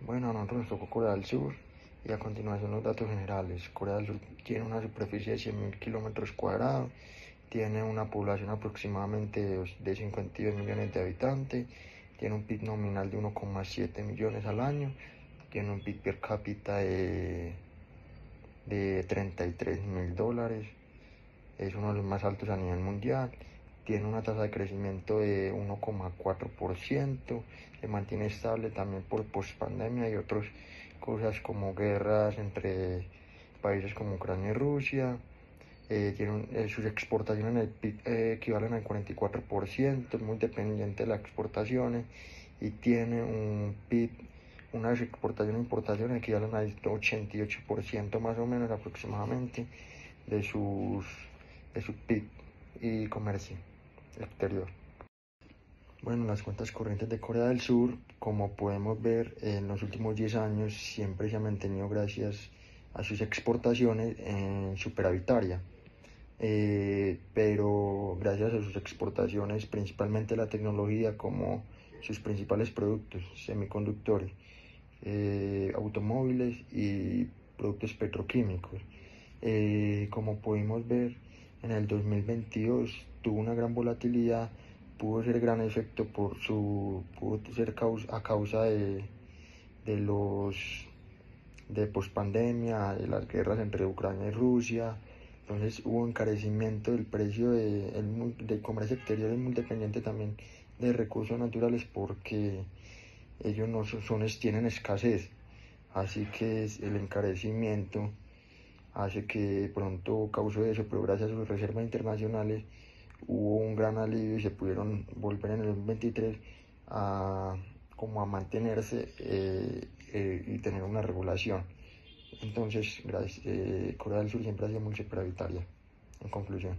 Bueno, a nosotros nos tocó Corea del Sur y a continuación los datos generales. Corea del Sur tiene una superficie de 100.000 kilómetros cuadrados, tiene una población aproximadamente de 52 millones de habitantes, tiene un PIB nominal de 1,7 millones al año, tiene un PIB per cápita de $33.000, es uno de los más altos a nivel mundial, tiene una tasa de crecimiento de 1,4%, se mantiene estable también por pospandemia y otras cosas como guerras entre países como Ucrania y Rusia. Sus exportaciones en el PIB equivalen al 44%, es muy dependiente de las exportaciones y tiene un PIB, unas exportaciones e importaciones equivalen al 88% más o menos aproximadamente de su PIB y comercio exterior. Bueno, las cuentas corrientes de Corea del Sur, como podemos ver, en los últimos 10 años siempre se ha mantenido gracias a sus exportaciones en superavitaria. Pero gracias a sus exportaciones, principalmente la tecnología, como sus principales productos, semiconductores, automóviles y productos petroquímicos. Como pudimos ver, en el 2022 tuvo una gran volatilidad, pudo ser gran efecto pudo ser a causa de pospandemia, de las guerras entre Ucrania y Rusia. Entonces hubo encarecimiento del precio del comercio exterior, es muy dependiente también de recursos naturales porque ellos no tienen escasez, así que el encarecimiento hace que de pronto causó eso, pero gracias a sus reservas internacionales hubo un gran alivio y se pudieron volver en el 2023 como a mantenerse y tener una regulación. Entonces, Corea del Sur siempre ha sido muy superavitaria, en conclusión.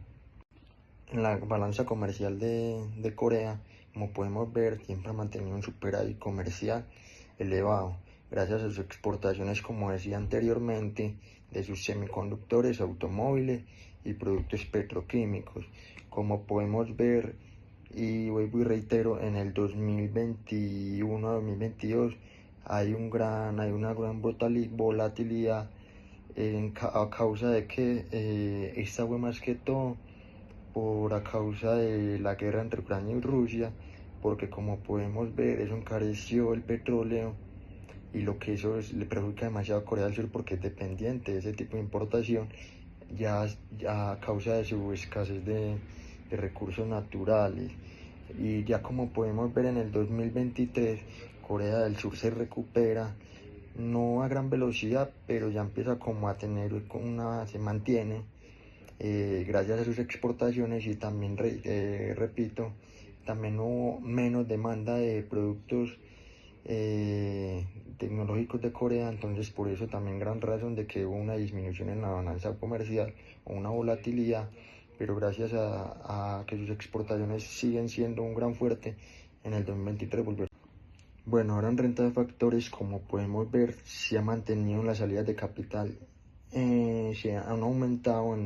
En la balanza comercial de Corea, como podemos ver, siempre ha mantenido un superávit comercial elevado, gracias a sus exportaciones, como decía anteriormente, de sus semiconductores, automóviles y productos petroquímicos. Como podemos ver, y vuelvo y reitero, en el 2021 a 2022 hay una gran volatilidad a causa de que esta fue más que todo a causa de la guerra entre Ucrania y Rusia, porque como podemos ver eso encareció el petróleo y lo que le perjudica demasiado a Corea del Sur porque es dependiente de ese tipo de importación ya a causa de su escasez de recursos naturales. Y ya como podemos ver en el 2023 Corea del Sur se recupera, no a gran velocidad, pero ya empieza como a tener se mantiene gracias a sus exportaciones y también, repito, también hubo menos demanda de productos tecnológicos de Corea, entonces por eso también gran razón de que hubo una disminución en la balanza comercial o una volatilidad, pero gracias a que sus exportaciones siguen siendo un gran fuerte, en el 2023 volvió. Bueno, ahora en renta de factores, como podemos ver, se ha mantenido en las salidas de capital, se han aumentado,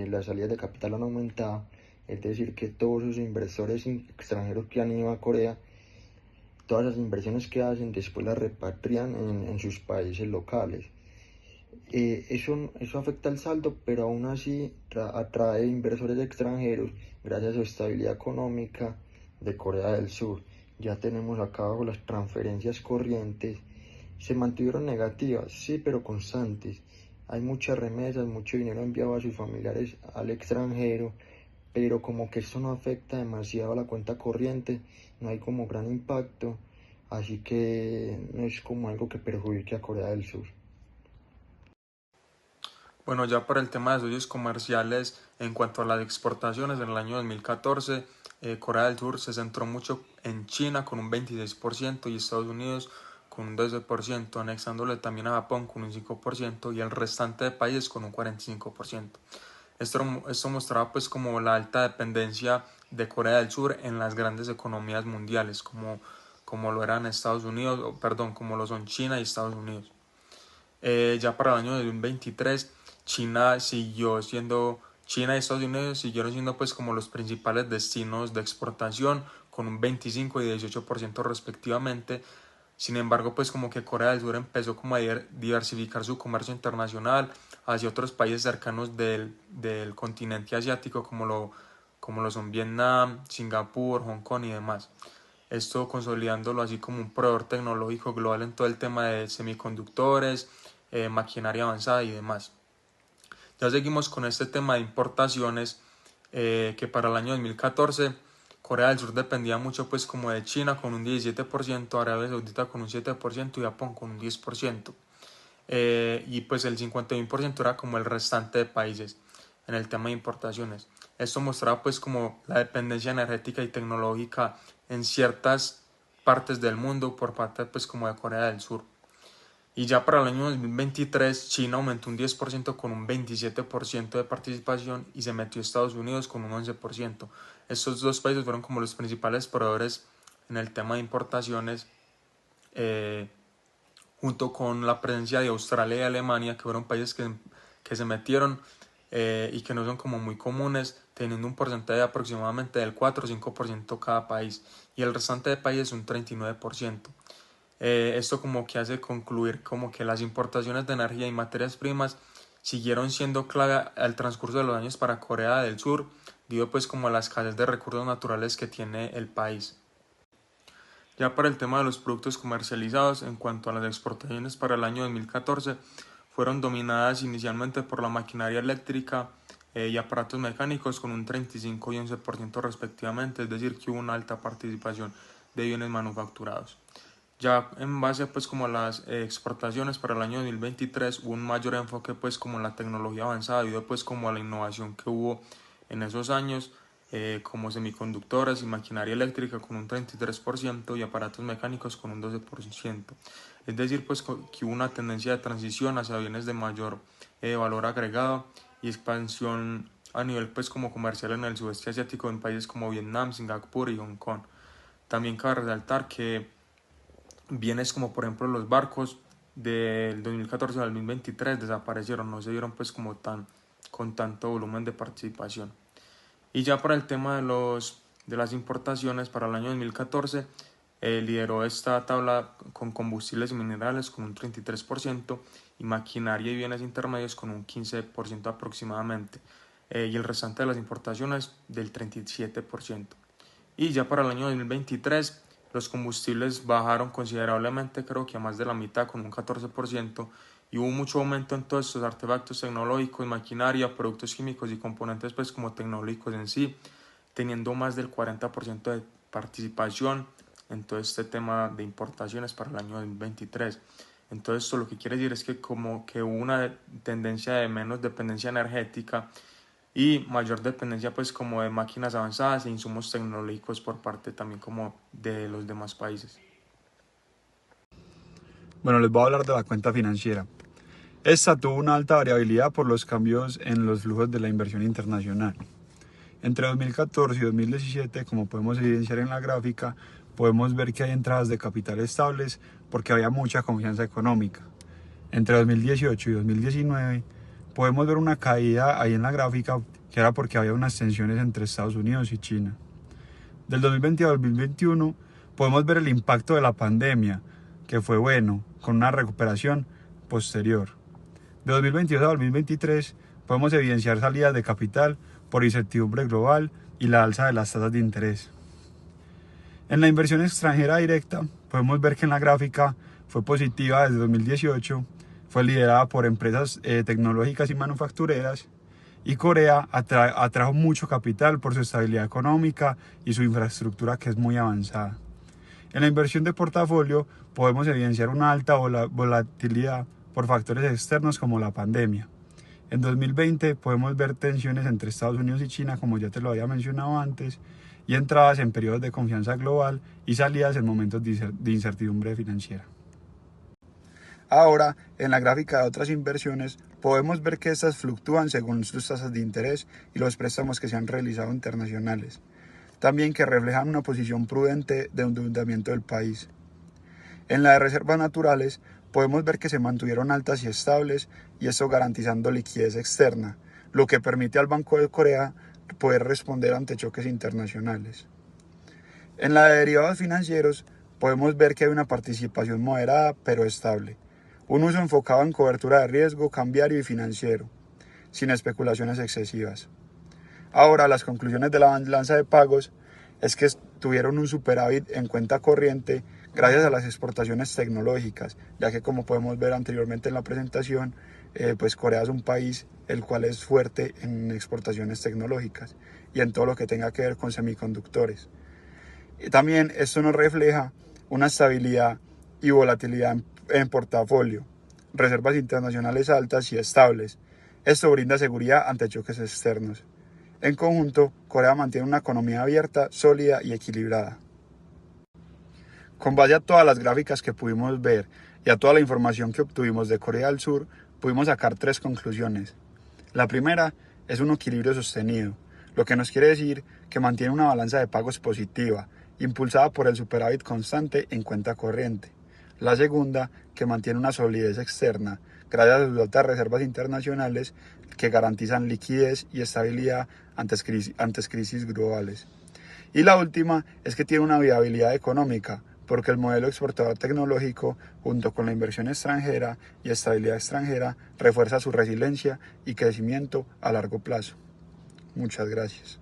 las salidas de capital han aumentado, es decir, que todos los inversores extranjeros que han ido a Corea, todas las inversiones que hacen después las repatrian en sus países locales. Eso afecta al saldo, pero aún así atrae inversores extranjeros gracias a su estabilidad económica de Corea del Sur. Ya tenemos acá abajo las transferencias corrientes, se mantuvieron negativas, sí, pero constantes. Hay muchas remesas, mucho dinero enviado a sus familiares al extranjero, pero como que esto no afecta demasiado a la cuenta corriente, no hay como gran impacto, así que no es como algo que perjudique a Corea del Sur. Bueno, ya para el tema de socios comerciales, en cuanto a las exportaciones, en el año 2014, Corea del Sur se centró mucho en China con un 26% y Estados Unidos con un 12%, anexándole también a Japón con un 5% y el restante de países con un 45%. Esto mostraba pues como la alta dependencia de Corea del Sur en las grandes economías mundiales, como lo eran Estados Unidos, como lo son China y Estados Unidos. Ya para el año 2023, China y Estados Unidos siguieron siendo pues como los principales destinos de exportación con un 25 y 18% respectivamente, Sin embargo, pues como que Corea del Sur empezó como a diversificar su comercio internacional hacia otros países cercanos del continente asiático como lo son Vietnam, Singapur, Hong Kong y demás. Esto consolidándolo así como un proveedor tecnológico global en todo el tema de semiconductores, maquinaria avanzada y demás. Ya seguimos con este tema de importaciones, que para el año 2014 Corea del Sur dependía mucho pues como de China con un 17%, Arabia Saudita con un 7% y Japón con un 10%. Y pues el 51% era como el restante de países en el tema de importaciones. Esto mostraba pues como la dependencia energética y tecnológica en ciertas partes del mundo por parte pues como de Corea del Sur. Y ya para el año 2023 China aumentó un 10% con un 27% de participación y se metió Estados Unidos con un 11%. Estos dos países fueron como los principales proveedores en el tema de importaciones, eh, junto con la presencia de Australia y Alemania, que fueron países que se metieron, y que no son como muy comunes, teniendo un porcentaje de aproximadamente del 4 o 5% cada país, y el restante de países un 39%. Esto como que hace concluir como que las importaciones de energía y materias primas siguieron siendo clave al transcurso de los años para Corea del Sur, debido pues como a la escasez de recursos naturales que tiene el país. Ya para el tema de los productos comercializados, en cuanto a las exportaciones para el año 2014, fueron dominadas inicialmente por la maquinaria eléctrica, y aparatos mecánicos con un 35 y 11% respectivamente, es decir, que hubo una alta participación de bienes manufacturados. Ya en base pues como a las exportaciones para el año 2023 hubo un mayor enfoque pues como en la tecnología avanzada debido pues como a la innovación que hubo en esos años, como semiconductores y maquinaria eléctrica con un 33% y aparatos mecánicos con un 12%. Es decir pues que hubo una tendencia de transición hacia bienes de mayor valor agregado y expansión a nivel pues como comercial en el sudeste asiático en países como Vietnam, Singapur y Hong Kong. También cabe resaltar que bienes como por ejemplo los barcos del 2014 al 2023 desaparecieron, no se dieron pues como con tanto volumen de participación. Y ya para el tema de las importaciones para el año 2014, lideró esta tabla con combustibles y minerales con un 33% y maquinaria y bienes intermedios con un 15% aproximadamente, y el restante de las importaciones del 37%. Y ya para el año 2023 los combustibles bajaron considerablemente, creo que a más de la mitad, con un 14%, y hubo mucho aumento en todos estos artefactos tecnológicos, maquinaria, productos químicos y componentes pues como tecnológicos en sí, teniendo más del 40% de participación en todo este tema de importaciones para el año 2023. Entonces esto lo que quiere decir es que como que hubo una tendencia de menos dependencia energética y mayor dependencia pues como de máquinas avanzadas e insumos tecnológicos por parte también como de los demás países. Bueno, les voy a hablar de la cuenta financiera. Esta tuvo una alta variabilidad por los cambios en los flujos de la inversión internacional. Entre 2014 y 2017, como podemos evidenciar en la gráfica, podemos ver que hay entradas de capital estables porque había mucha confianza económica. Entre 2018 y 2019, podemos ver una caída ahí en la gráfica que era porque había unas tensiones entre Estados Unidos y China. Del 2020 a 2021, podemos ver el impacto de la pandemia, que fue bueno, con una recuperación posterior. De 2022 a 2023 podemos evidenciar salidas de capital por incertidumbre global y la alza de las tasas de interés. En la inversión extranjera directa podemos ver que en la gráfica fue positiva desde 2018, fue liderada por empresas tecnológicas y manufactureras, y Corea atrajo mucho capital por su estabilidad económica y su infraestructura que es muy avanzada. En la inversión de portafolio podemos evidenciar una alta volatilidad por factores externos como la pandemia. En 2020 podemos ver tensiones entre Estados Unidos y China, como ya te lo había mencionado antes, y entradas en periodos de confianza global y salidas en momentos de incertidumbre financiera. Ahora, en la gráfica de otras inversiones, podemos ver que estas fluctúan según sus tasas de interés y los préstamos que se han realizado internacionales. También que reflejan una posición prudente de endeudamiento del país. En la de reservas naturales, podemos ver que se mantuvieron altas y estables, y esto garantizando liquidez externa, lo que permite al Banco de Corea poder responder ante choques internacionales. En la de derivados financieros, podemos ver que hay una participación moderada pero estable, un uso enfocado en cobertura de riesgo cambiario y financiero, sin especulaciones excesivas. Ahora, las conclusiones de la balanza de pagos es que tuvieron un superávit en cuenta corriente gracias a las exportaciones tecnológicas, ya que como podemos ver anteriormente en la presentación, pues Corea es un país el cual es fuerte en exportaciones tecnológicas y en todo lo que tenga que ver con semiconductores. Y también esto nos refleja una estabilidad y volatilidad en portafolio, reservas internacionales altas y estables. Esto brinda seguridad ante choques externos. En conjunto, Corea mantiene una economía abierta, sólida y equilibrada. Con base a todas las gráficas que pudimos ver y a toda la información que obtuvimos de Corea del Sur, pudimos sacar 3 conclusiones. La primera es un equilibrio sostenido, lo que nos quiere decir que mantiene una balanza de pagos positiva, impulsada por el superávit constante en cuenta corriente. La segunda, que mantiene una solidez externa, gracias a sus altas reservas internacionales que garantizan liquidez y estabilidad ante crisis globales. Y la última es que tiene una viabilidad económica, porque el modelo exportador tecnológico, junto con la inversión extranjera y estabilidad extranjera, refuerza su resiliencia y crecimiento a largo plazo. Muchas gracias.